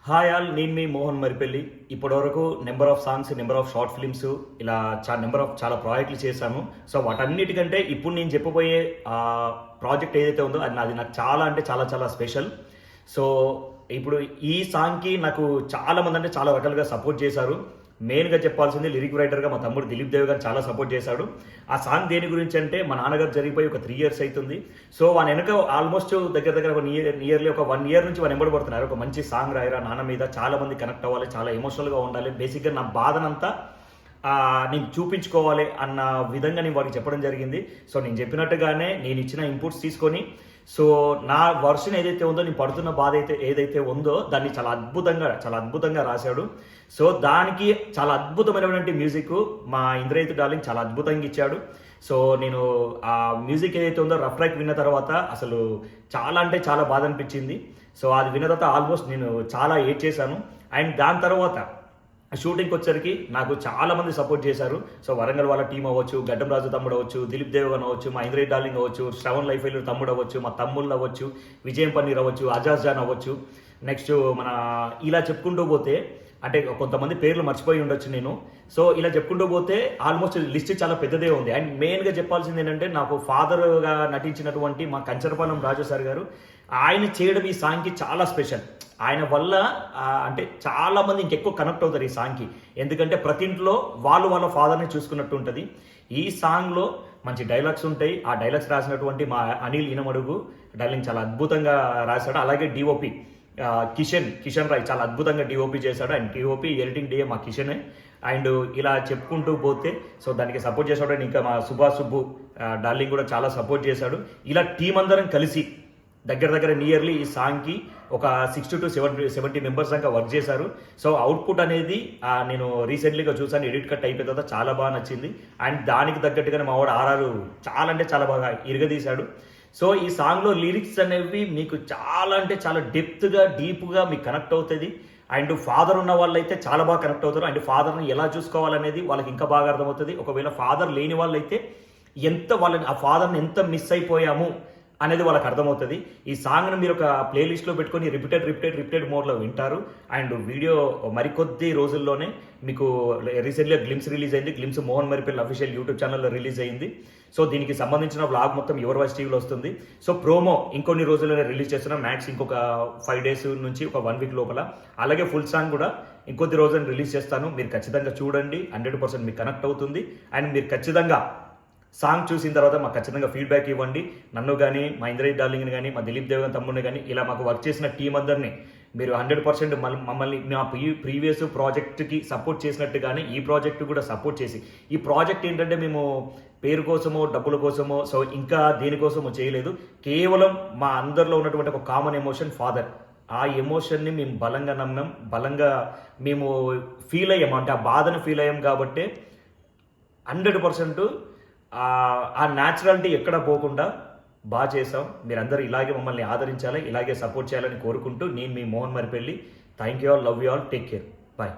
Hi all, నేను మీ మోహన్ మరిపల్లి. ఇప్పటివరకు number of songs, number of short films, ఇలా నెంబర్ ఆఫ్ చాలా ప్రాజెక్టులు చేశాను. సో వాటన్నిటికంటే ఇప్పుడు నేను చెప్పబోయే ప్రాజెక్ట్ ఏదైతే ఉందో అది నాకు చాలా అంటే చాలా చాలా స్పెషల్. సో ఇప్పుడు ఈ సాంగ్కి నాకు చాలా మంది అంటే చాలా రకాలుగా సపోర్ట్ చేశారు. మెయిన్గా చెప్పాల్సింది లిరిక్ రైటర్గా మా తమ్ముడు దిలీప్ దేవ్ గారు చాలా సపోర్ట్ చేశాడు. ఆ సాంగ్ దేని గురించి అంటే, మా నాన్నగారు జరిగిపోయి ఒక 3 years అవుతుంది. సో వాని వెనక ఆల్మోస్ట్ దగ్గర ఒక నియర్లీ ఒక 1 year నుంచి వాని ఎంబడబడుతున్నారు. ఒక మంచి సాంగ్ రాయరా నాన్న మీద, చాలా మంది కనెక్ట్ అవ్వాలి, చాలా ఎమోషనల్గా ఉండాలి, బేసిక్గా నా బాధనంతా నేను చూపించుకోవాలి అన్న విధంగా నేను వాడికి చెప్పడం జరిగింది. సో నేను చెప్పినట్టుగానే నేను ఇచ్చిన ఇన్పుట్స్ తీసుకొని, సో నా వర్షన్ ఏదైతే ఉందో, నేను పడుతున్న బాధ ఏదైతే ఉందో దాన్ని చాలా అద్భుతంగా రాశాడు. సో దానికి చాలా అద్భుతమైనటువంటి మ్యూజిక్ మా ఇంద్రజిత్ డార్లింగ్ చాలా అద్భుతంగా ఇచ్చాడు. సో నేను ఆ మ్యూజిక్ ఏదైతే ఉందో రఫ్ ట్రాక్ విన్న తర్వాత అసలు చాలా అంటే చాలా బాధ అనిపించింది. సో అది విన్న తర్వాత ఆల్మోస్ట్ నేను చాలా ఏడ్ చేశాను. అండ్ దాని తర్వాత షూటింగ్కి వచ్చరికి నాకు చాలా మంది సపోర్ట్ చేశారు. సో వరంగల్ వాళ్ళ టీం అవ్వచ్చు, గడ్డం రాజు తమ్ముడు అవ్వచ్చు, దిలీప్ దేవగన్ అవ్వచ్చు, మా ఇంద్రజిత్ డార్లింగ్ అవ్వచ్చు, శ్రవణ్ లైఫ్ తమ్ముడు అవ్వచ్చు, మా తమ్ముళ్ళు అవ్వచ్చు, విజయం పన్నీర్ అవ్వచ్చు, అజాజ్ జాన్ అవ్వచ్చు, నెక్స్ట్ మన ఇలా చెప్పుకుంటూ పోతే అంటే కొంతమంది పేర్లు మర్చిపోయి ఉండొచ్చు నేను. సో ఇలా చెప్పుకుంటూ పోతే ఆల్మోస్ట్ లిస్ట్ చాలా పెద్దదే ఉంది. అండ్ మెయిన్గా చెప్పాల్సింది ఏంటంటే, నాకు ఫాదర్గా నటించినటువంటి మా కంచరపాలెం రాజు సార్ గారు, ఆయన చేయడం ఈ సాంగ్కి చాలా స్పెషల్. ఆయన వల్ల అంటే చాలా మంది ఇంకెక్కువ కనెక్ట్ అవుతారు ఈ సాంగ్కి. ఎందుకంటే ప్రతి ఇంట్లో వాళ్ళ ఫాదర్ని చూసుకున్నట్టు ఉంటుంది. ఈ సాంగ్లో మంచి డైలాగ్స్ ఉంటాయి. ఆ డైలాగ్స్ రాసినటువంటి మా అనిల్ ఇనమడుగు డార్లింగ్ చాలా అద్భుతంగా రాశాడు. అలాగే డిఓపి కిషన్ రాయ్ చాలా అద్భుతంగా డిఓపి చేశాడు. అండ్ డిఓపి ఎడిటింగ్ డే మా కిషనే. అండ్ ఇలా చెప్పుకుంటూ పోతే, సో దానికి సపోర్ట్ చేశాడు. ఇంకా మా సుభాష్ సుబ్బు డార్లింగ్ కూడా చాలా సపోర్ట్ చేశాడు. ఇలా టీం అందరం కలిసి దగ్గర నియర్లీ ఈ సాంగ్కి ఒక 60 to 70 మెంబర్స్ దాకా వర్క్ చేశారు. సో అవుట్పుట్ అనేది నేను రీసెంట్లీగా చూసాను, ఎడిట్ కట్ అయిపోయిన తర్వాత చాలా బాగా నచ్చింది. అండ్ దానికి తగ్గట్టుగానే మా వాడు ఆర్ఆర్ చాలా అంటే చాలా బాగా ఇరగదీశాడు. సో ఈ సాంగ్లో లిరిక్స్ అనేవి మీకు చాలా అంటే చాలా డెప్త్గా, డీప్గా మీకు కనెక్ట్ అవుతుంది. అండ్ ఫాదర్ ఉన్న వాళ్ళైతే చాలా బాగా కనెక్ట్ అవుతారు. అండ్ ఫాదర్ని ఎలా చూసుకోవాలనేది వాళ్ళకి ఇంకా బాగా అర్థమవుతుంది. ఒకవేళ ఫాదర్ లేని వాళ్ళైతే ఆ ఫాదర్ని ఎంత మిస్ అయిపోయాము అనేది వాళ్ళకి అర్థమవుతుంది. ఈ సాంగ్ను మీరు ఒక ప్లేలిస్ట్లో పెట్టుకొని రిపీటెడ్ మోడ్లో వింటారు. అండ్ వీడియో మరికొద్ది రోజుల్లోనే మీకు రీసెంట్గా గ్లిమ్స్ రిలీజ్ అయింది. Glimpse Mohan Maripalli official YouTube ఛానల్లో రిలీజ్ అయింది. సో దీనికి సంబంధించిన వ్లాగ్ మొత్తం యువర్ వాయిస్ టీవీలో వస్తుంది. సో ప్రోమో ఇంకొన్ని రోజుల్లోనే రిలీజ్ చేస్తున్నాం. మ్యాక్స్ ఇంకొక 5 days నుంచి ఒక 1 week లోపల. అలాగే ఫుల్ సాంగ్ కూడా ఇంకొద్ది రోజులను రిలీజ్ చేస్తాను. మీరు ఖచ్చితంగా చూడండి, 100% మీకు కనెక్ట్ అవుతుంది. అండ్ మీరు ఖచ్చితంగా సాంగ్ చూసిన తర్వాత మాకు ఖచ్చితంగా ఫీడ్బ్యాక్ ఇవ్వండి. నన్ను కానీ, మా ఇంద్రజిత్ డార్లింగ్ని కానీ, మా దిలీప్ దేవ్ తమ్ముడిని కానీ, ఇలా మాకు వర్క్ చేసిన టీం అందరినీ మీరు 100% మమ్మల్ని మా ప్రీవియస్ ప్రాజెక్ట్కి సపోర్ట్ చేసినట్టుగానే ఈ ప్రాజెక్ట్ కూడా సపోర్ట్ చేసి, ఈ ప్రాజెక్ట్ ఏంటంటే మేము పేరు కోసమో డబ్బుల కోసమో సో ఇంకా దేనికోసమో చేయలేదు. కేవలం మా అందరిలో ఉన్నటువంటి ఒక కామన్ ఎమోషన్ ఫాదర్. ఆ ఎమోషన్ని మేము బలంగా నమ్మాం, బలంగా మేము ఫీల్ అయ్యాం. అంటే ఆ బాధను ఫీల్ అయ్యాం కాబట్టి 100% ఆ న్యాచురాలిటీ ఎక్కడ పోకుండా బాగా చేసాం. మీరందరూ ఇలాగే మమ్మల్ని ఆదరించాలి, ఇలాగే సపోర్ట్ చేయాలని కోరుకుంటూ నేను మీ Mohan Maripalli. Thank you all, love you all, take care, bye.